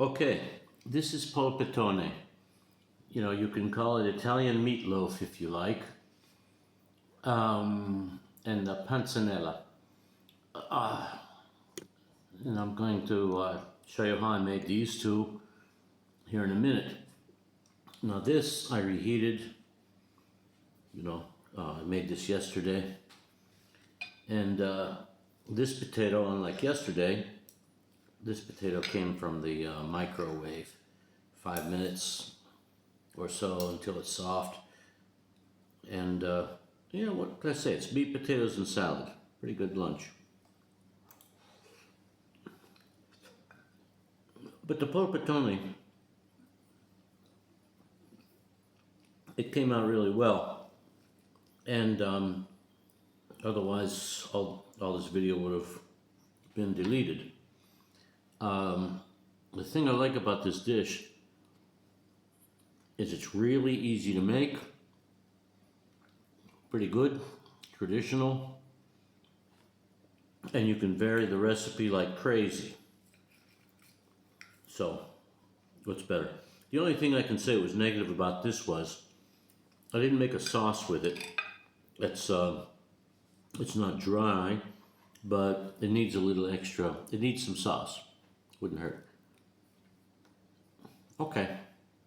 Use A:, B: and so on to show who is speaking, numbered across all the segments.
A: Okay, this is polpettone. You know, you can call it Italian meatloaf if you like. And the panzanella. And I'm going to show you how I made these two here in a minute. Now this I reheated, I made this yesterday. And this potato, unlike yesterday, this potato came from the microwave. 5 minutes or so until it's soft. And what can I say? It's meat, potatoes, and salad. Pretty good lunch. But the polpettone, it came out really well. And otherwise, all this video would have been deleted. The thing I like about this dish is it's really easy to make, pretty good, traditional, and you can vary the recipe like crazy. So, what's better? The only thing I can say was negative about this was I didn't make a sauce with it. It's not dry, but it needs a little extra. It needs some sauce. Wouldn't hurt. Okay,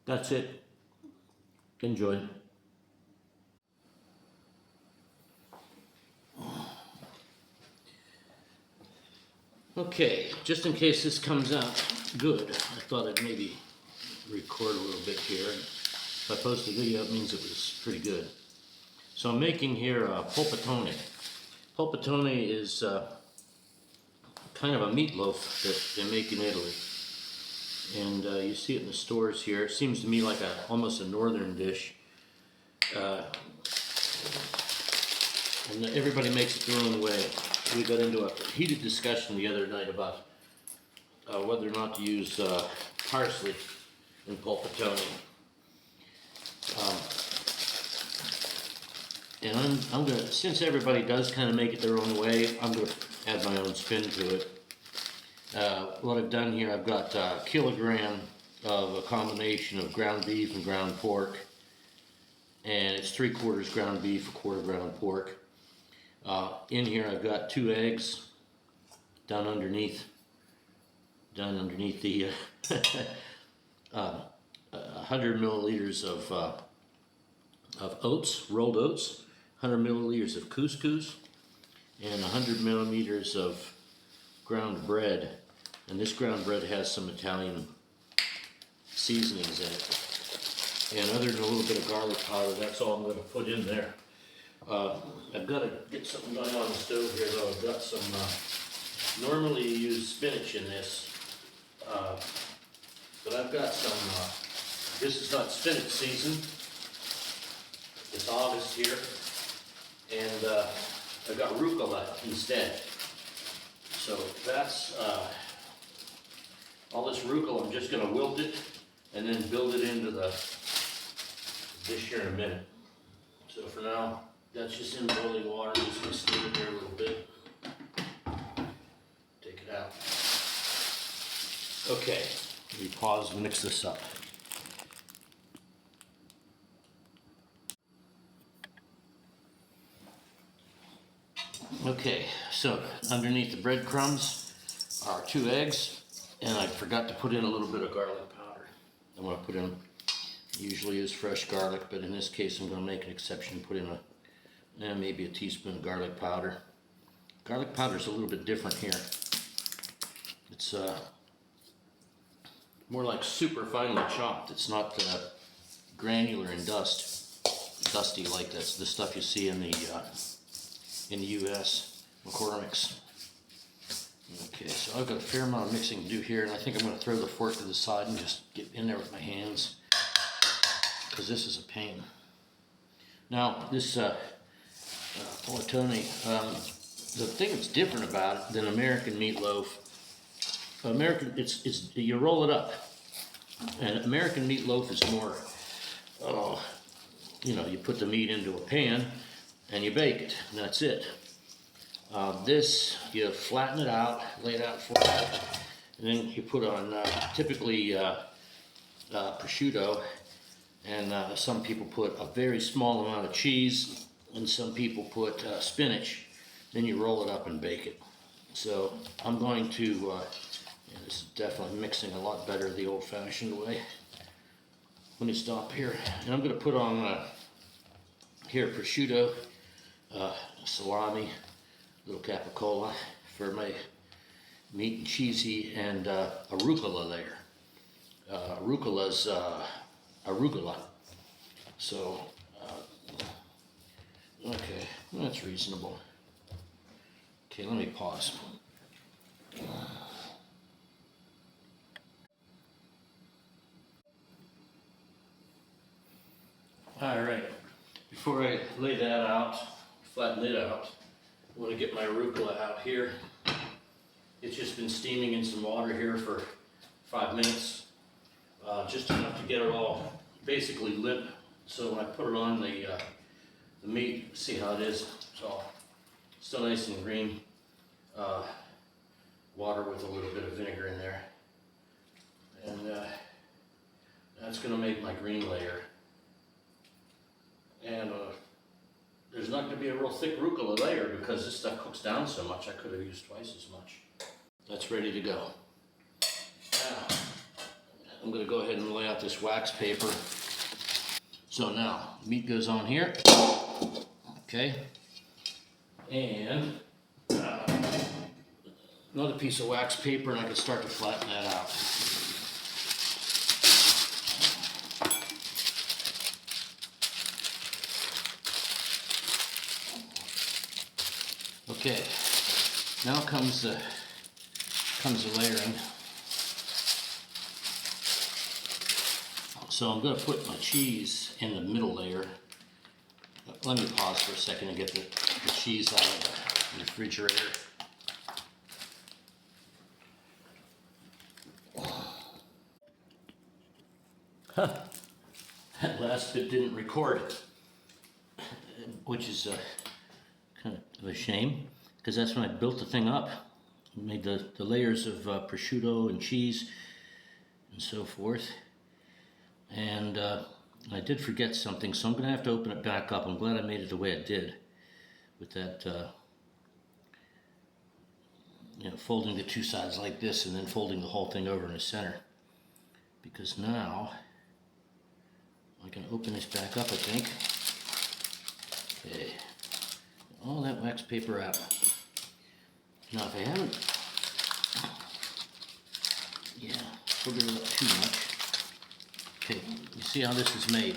A: that's it. Enjoy. Okay, just in case this comes out good, I thought I'd maybe record a little bit here. If I post a video, it means it was pretty good. So I'm making here polpettone. Polpettone is kind of a meatloaf that they make in Italy. And you see it in the stores here. It seems to me like almost a northern dish. And everybody makes it their own way. We got into a heated discussion the other night about whether or not to use parsley in polpettone. And I'm gonna, since everybody does kind of make it their own way, I'm gonna add my own spin to it. What I've done here, I've got a kilogram of a combination of ground beef and ground pork, and it's 3/4 ground beef, 1/4 ground pork. In here I've got 2 eggs down underneath the 100 milliliters of oats, rolled oats, 100 milliliters of couscous, and 100 millimeters of ground bread. And this ground bread has some Italian seasonings in it. And other than a little bit of garlic powder, that's all I'm going to put in there. I've got to get something going on the stove here though. I've got some, normally you use spinach in this, but I've got some, this is not spinach season. It's August here, and I've got rucola instead. So that's, all this rucola, I'm just going to wilt it and then build it into the dish here in a minute. So for now, that's just in boiling water. I'm just going to steam it there a little bit. Take it out. Okay, let me pause and mix this up. Okay, so underneath the breadcrumbs are 2 eggs, and I forgot to put in a little bit of garlic powder. I'm going to put in, usually is fresh garlic, but in this case I'm going to make an exception, put in maybe a teaspoon of garlic powder. Garlic powder is a little bit different here. It's more like super finely chopped. It's not granular and dusty like the stuff you see in the U.S. McCormick's. Okay, so I've got a fair amount of mixing to do here, and I think I'm going to throw the fork to the side and just get in there with my hands, because this is a pain. Now, this polpettone, the thing that's different about it than American meatloaf, you roll it up, and American meatloaf is more, you put the meat into a pan and you bake it, and that's it. This, you flatten it out, lay it out flat, And then you put on typically prosciutto, and some people put a very small amount of cheese, and some people put spinach. Then you roll it up and bake it. So I'm going to, yeah, this is definitely mixing a lot better the old-fashioned way. Let me stop here, and I'm going to put on here prosciutto, salami, a little capicola for my meat and cheesy, and arugula layer. Arugula's arugula. So, okay, that's reasonable. Okay, let me pause. All right, before I lay that out, flatten it out, I want to get my arugula out here. It's just been steaming in some water here for 5 minutes, just enough to get it all basically limp. So when I put it on the meat, see how it is. It's all still nice and green. Water with a little bit of vinegar in there, and that's going to make my green layer. And there's not going to be a real thick arugula layer because this stuff cooks down so much. I could have used twice as much. That's ready to go. Now, I'm going to go ahead and lay out this wax paper. So now, meat goes on here. Okay. And another piece of wax paper, and I can start to flatten that out. Okay, now comes the layering. So I'm going to put my cheese in the middle layer. Let me pause for a second and get the cheese out of the refrigerator. That last bit didn't record, which is kind of a shame, because that's when I built the thing up. I made the layers of prosciutto and cheese and so forth. And I did forget something, so I'm going to have to open it back up. I'm glad I made it the way it did, with that, you know, folding the two sides like this and then folding the whole thing over in the center. Because now I can open this back up, I think. Okay, all that wax paper out. Now if I haven't, yeah, figured it up too much. Okay, you see how this is made.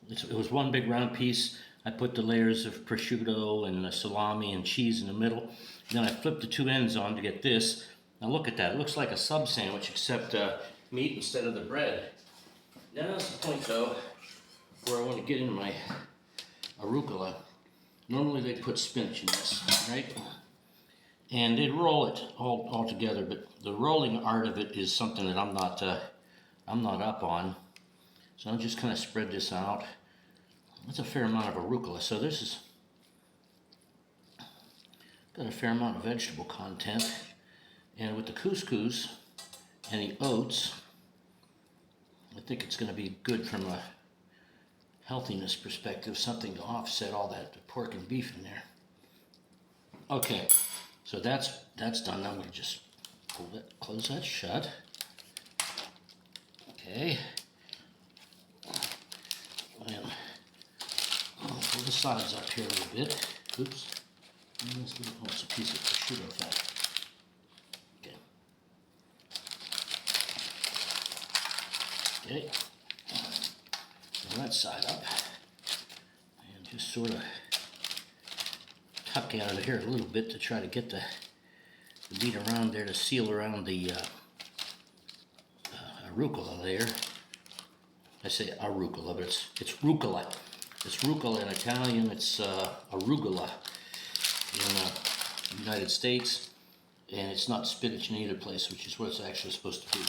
A: It was one big round piece. I put the layers of prosciutto and the salami and cheese in the middle. Then I flipped the two ends on to get this. Now look at that, it looks like a sub sandwich except meat instead of the bread. Now's the point though, where I want to get into my arugula. Normally they put spinach in this, right? And they'd roll it all together, but the rolling art of it is something that I'm not up on. So I'll just kind of spread this out. That's a fair amount of arugula. So this is got a fair amount of vegetable content. And with the couscous and the oats, I think it's going to be good from a healthiness perspective, something to offset all that pork and beef in there. Okay, so that's done. Now I'm going to just close that shut. Okay. And I'll pull the sides up here a little bit. Oops. Oh, it's a piece of prosciutto fat. Okay. Okay. Pull that side up. And just sort of tuck out of here a little bit to try to get the meat around there to seal around the arugula layer. I say arugula, but it's rucola. It's rucola in Italian. It's arugula in the United States, and it's not spinach in either place, which is what it's actually supposed to be.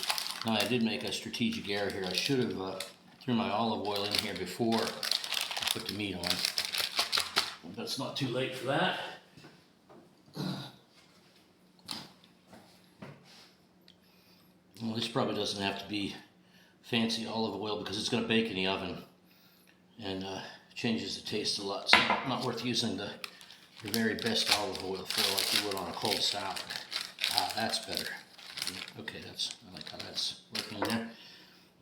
A: Now I did make a strategic error here. I should have threw my olive oil in here before I put the meat on, but it's not too late for that. Well, this probably doesn't have to be fancy olive oil because it's going to bake in the oven and changes the taste a lot. So not worth using the very best olive oil for like you would on a cold salad. Ah, that's better. Okay, I like how that's working in there.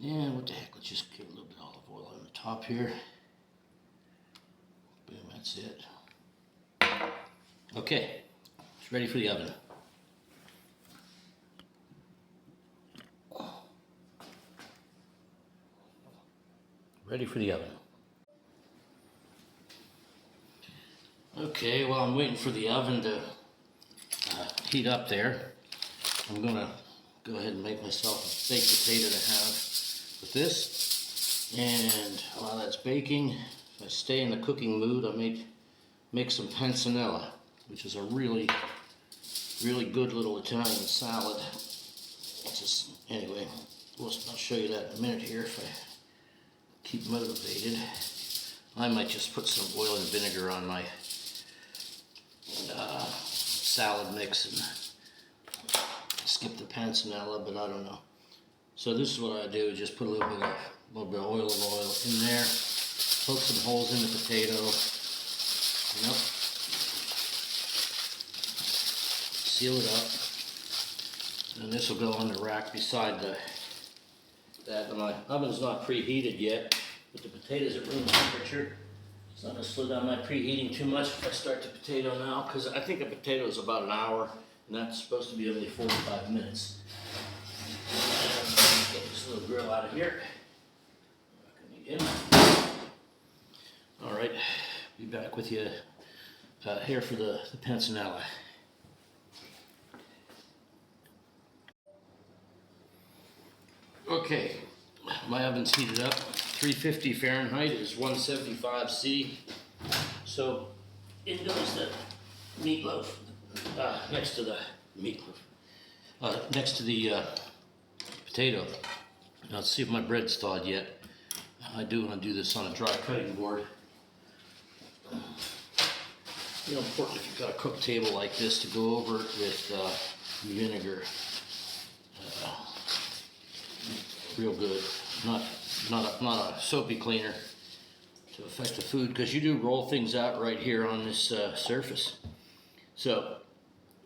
A: And what the heck, let's just give a little bit of olive oil on the top here. Boom, that's it. Okay, it's ready for the oven. Ready for the oven. Okay, while I'm waiting for the oven to heat up there, I'm gonna go ahead and make myself a baked potato to have with this. And while that's baking, if I stay in the cooking mood, I may make some panzanetta, which is a really good little Italian salad. Anyway, I'll show you that in a minute here if I keep motivated. I might just put some oil and vinegar on my salad mix and skip the panzanella, but I don't know. So this is what I do: just put a little bit of oil in there, poke some holes in the potato. Nope. Seal it up, and this will go on the rack beside that. My oven's not preheated yet, but the potatoes at room temperature. It's not going to slow down my preheating too much if I start the potato now, because I think a potato is about an hour, and that's supposed to be only 45 minutes. Get this little grill out of here. All right, be back with you here for the panzanella. Okay, my oven's heated up. 350 Fahrenheit is 175 C. So in goes the meatloaf next to the potato. Now let's see if my bread's thawed yet. I do want to do this on a dry cutting board. You know, important if you've got a cook table like this to go over it with vinegar. Real good, not a soapy cleaner to affect the food, because you do roll things out right here on this surface. So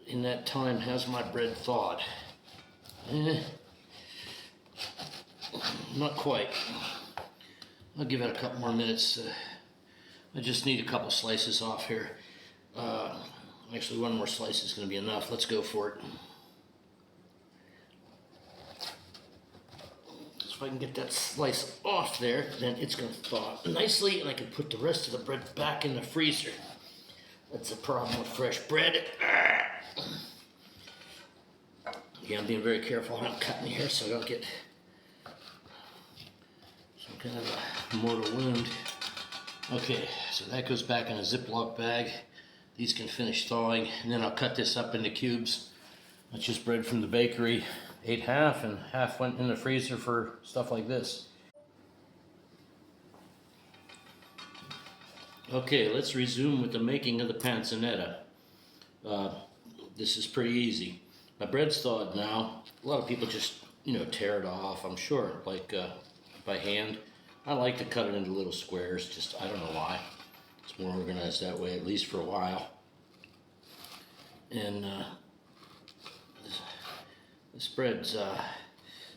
A: in that time, has my bread thawed? Not quite. I'll give it a couple more minutes. I just need a couple slices off here. Actually, one more slice is going to be enough. Let's go for it. If I can get that slice off there, then it's going to thaw nicely, and I can put the rest of the bread back in the freezer. That's the problem with fresh bread. Yeah, I'm being very careful. I'm not cutting here so I don't get some kind of a mortal wound. Okay, so that goes back in a Ziploc bag. These can finish thawing, and then I'll cut this up into cubes. That's just bread from the bakery. Ate half, and half went in the freezer for stuff like this. Okay, let's resume with the making of the panzanetta. This is pretty easy. My bread's thawed now. A lot of people just, tear it off, I'm sure, like by hand. I like to cut it into little squares, just, I don't know why. It's more organized that way, at least for a while. And this bread's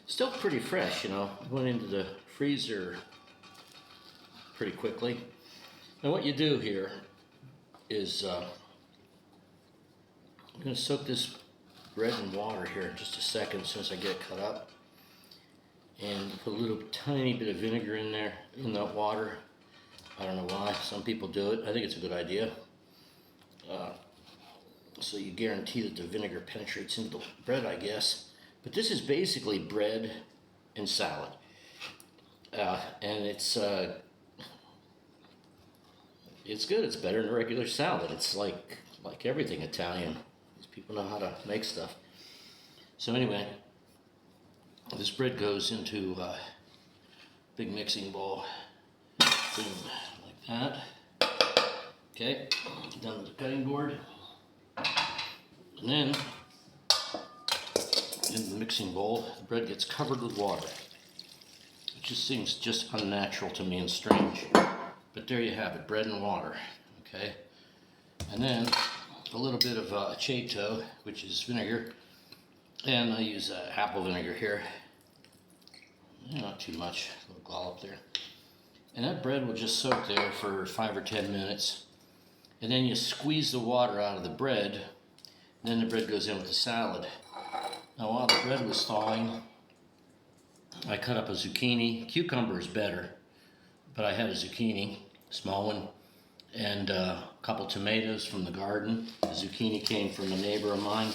A: still pretty fresh, It went into the freezer pretty quickly. Now what you do here is I'm going to soak this bread in water here in just a second as soon as I get it cut up. And put a little tiny bit of vinegar in there, in that water. I don't know why. Some people do it. I think it's a good idea. So you guarantee that the vinegar penetrates into the bread, I guess. But this is basically bread and salad. And it's good. It's better than a regular salad. It's like everything Italian. These people know how to make stuff. So anyway, this bread goes into a big mixing bowl. Boom, like that. Okay, done with the cutting board. And then into the mixing bowl, the bread gets covered with water. It just seems just unnatural to me and strange. But there you have it, bread and water, okay? And then a little bit of aceto, which is vinegar, and I use apple vinegar here. Not too much, a little dollop there. And that bread will just soak there for 5 or 10 minutes. And then you squeeze the water out of the bread, and then the bread goes in with the salad. Now while the bread was thawing, I cut up a zucchini. Cucumber is better, but I had a zucchini, small one, and a couple tomatoes from the garden. The zucchini came from a neighbor of mine.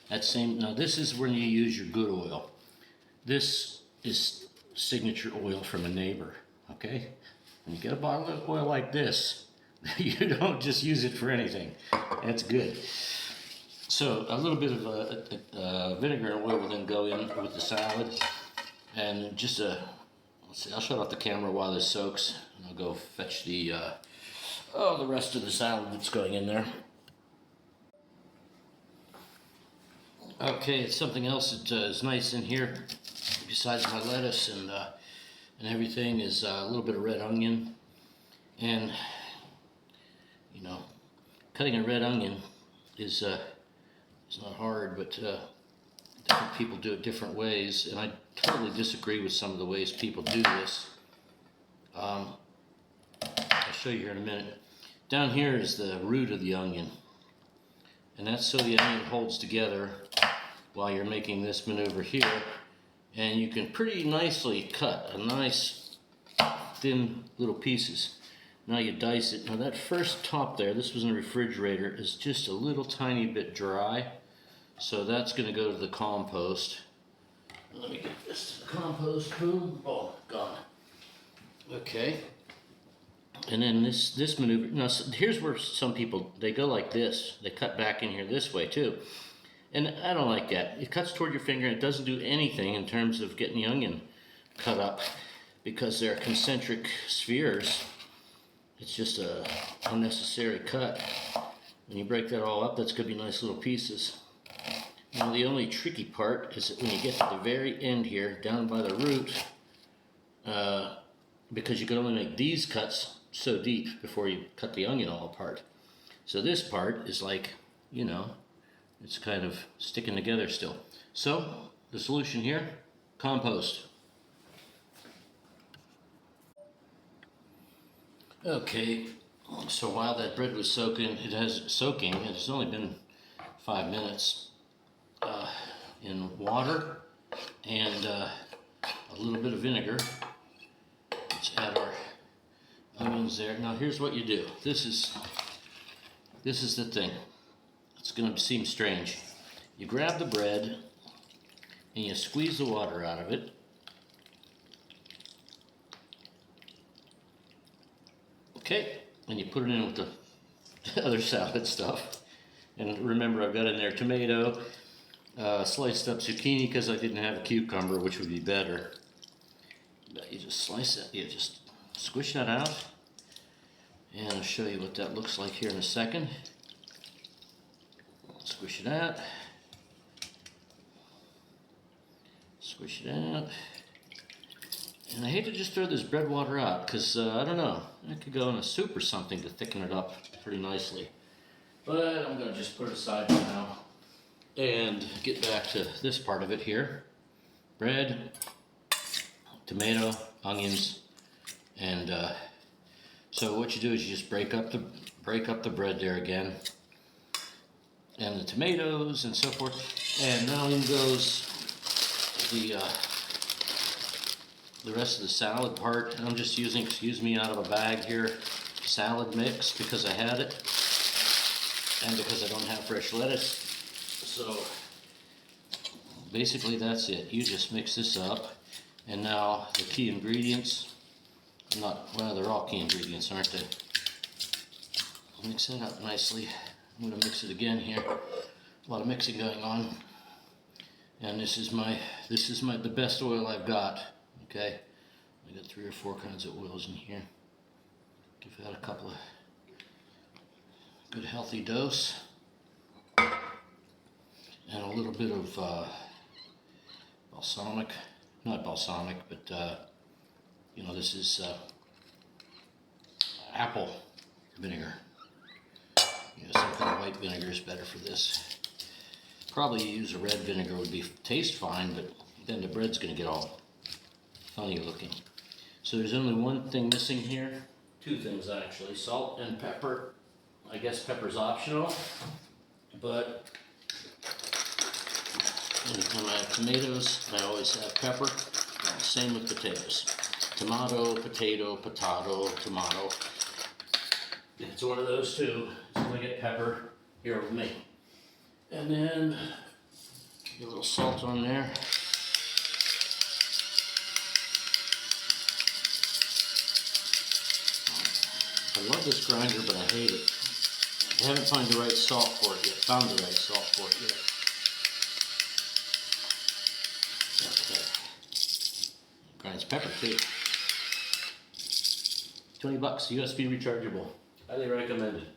A: Now this is when you use your good oil. This is signature oil from a neighbor, okay? When you get a bottle of oil like this, you don't just use it for anything. That's good. So a little bit of vinegar and oil will then go in with the salad. And just let's see, I'll shut off the camera while this soaks, and I'll go fetch the rest of the salad that's going in there. Okay, it's something else that is nice in here, besides my lettuce and everything, is a little bit of red onion. And you know, cutting a red onion is not hard, but different people do it different ways, and I totally disagree with some of the ways people do this. I'll show you here in a minute. Down here is the root of the onion, and that's so the onion holds together while you're making this maneuver here, and you can pretty nicely cut a nice thin little pieces. Now you dice it. Now that first top there, this was in the refrigerator, is just a little tiny bit dry. So that's going to go to the compost. Let me get this to the compost. Boom. Oh, gone. Okay. And then this maneuver. Now here's where some people, they go like this. They cut back in here this way too. And I don't like that. It cuts toward your finger and it doesn't do anything in terms of getting the onion cut up, because they're concentric spheres. It's just a unnecessary cut. When you break that all up, that's going to be nice little pieces. Now the only tricky part is that when you get to the very end here, down by the root, because you can only make these cuts so deep before you cut the onion all apart. So this part is like, you know, it's kind of sticking together still. So the solution here, compost. Okay, so while that bread was soaking, it has only been 5 minutes. In water and a little bit of vinegar. Let's add our onions there. Now here's what you do. This is the thing. It's going to seem strange. You grab the bread and you squeeze the water out of it. Okay, and you put it in with the other salad stuff. And remember, I've got in there tomato, sliced up zucchini because I didn't have a cucumber, which would be better. But you just slice it, you just squish that out, and I'll show you what that looks like here in a second. Squish it out, squish it out, and I hate to just throw this bread water out because I don't know, it could go in a soup or something to thicken it up pretty nicely. But I'm going to just put it aside for now and get back to this part of it here. Bread, tomato, onions, and so what you do is you just break up the bread there again, and the tomatoes and so forth. And now in goes the rest of the salad part. And I'm just using, excuse me, out of a bag here, salad mix because I had it, and because I don't have fresh lettuce. So basically that's it. You just mix this up, and now the key ingredients, well, they're all key ingredients, aren't they? Mix that up nicely. I'm going to mix it again here. A lot of mixing going on. And this is the best oil I've got. Okay, I got 3 or 4 kinds of oils in here. Give that a couple of good healthy dose. And a little bit of balsamic, not balsamic, but you know, this is apple vinegar. You know, some kind of white vinegar is better for this. Probably use a red vinegar would be taste fine, but then the bread's gonna get all funny looking. So there's only one thing missing here. Two things actually, salt and pepper. I guess pepper's optional, but anytime I have tomatoes, I always have pepper. Same with potatoes. Tomato, potato, potato, tomato. If it's one of those two, it's gonna get pepper here with me. And then get a little salt on there. I love this grinder, but I hate it. I haven't found the right salt for it yet. Okay. Grinds pepper too. $20, USB rechargeable. Highly recommended.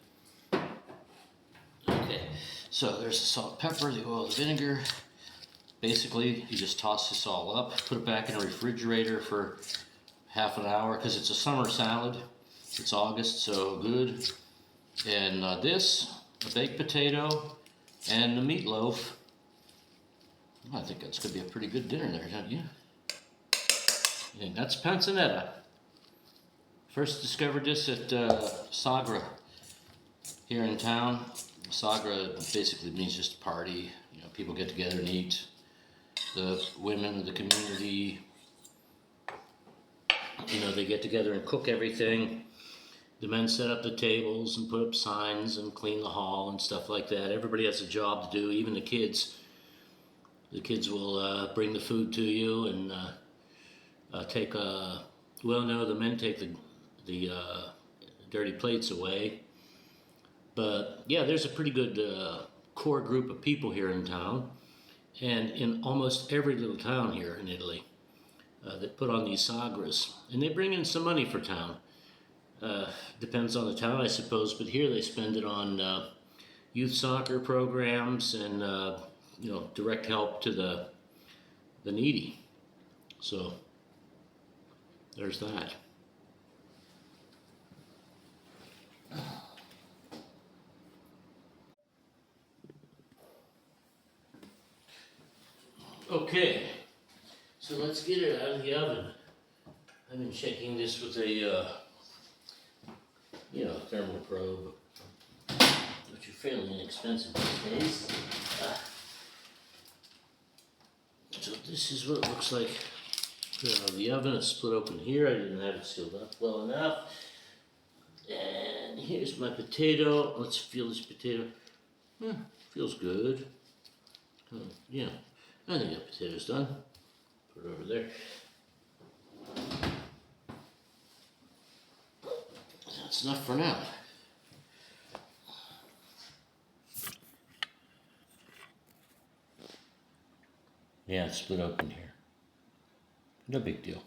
A: Okay, so there's the salt, pepper, the oil, the vinegar. Basically, you just toss this all up, put it back in a refrigerator for half an hour because it's a summer salad. It's August, so good. And this, a baked potato, and the meatloaf. I think that's going to be a pretty good dinner there, don't you? And that's Panzanetta. First discovered this at Sagra here in town. Sagra basically means just a party. You know, people get together and eat. The women of the community, you know, they get together and cook everything. The men set up the tables and put up signs and clean the hall and stuff like that. Everybody has a job to do, even the kids. The kids will bring the food to you and the men take the dirty plates away. But yeah, there's a pretty good core group of people here in town, and in almost every little town here in Italy that put on these sagras. And they bring in some money for town. Depends on the town, I suppose, but here they spend it on youth soccer programs and you know, direct help to the needy. So there's that. Okay, so let's get it out of the oven. I've been checking this with a thermal probe, which are fairly inexpensive these days. So this is what it looks like. Put it out of the oven. It's split open here. I didn't have it sealed up well enough. And here's my potato. Let's feel this potato. Feels good. Yeah, I think that potato's done. Put it over there. That's enough for now. Yeah, it's split open here. No big deal.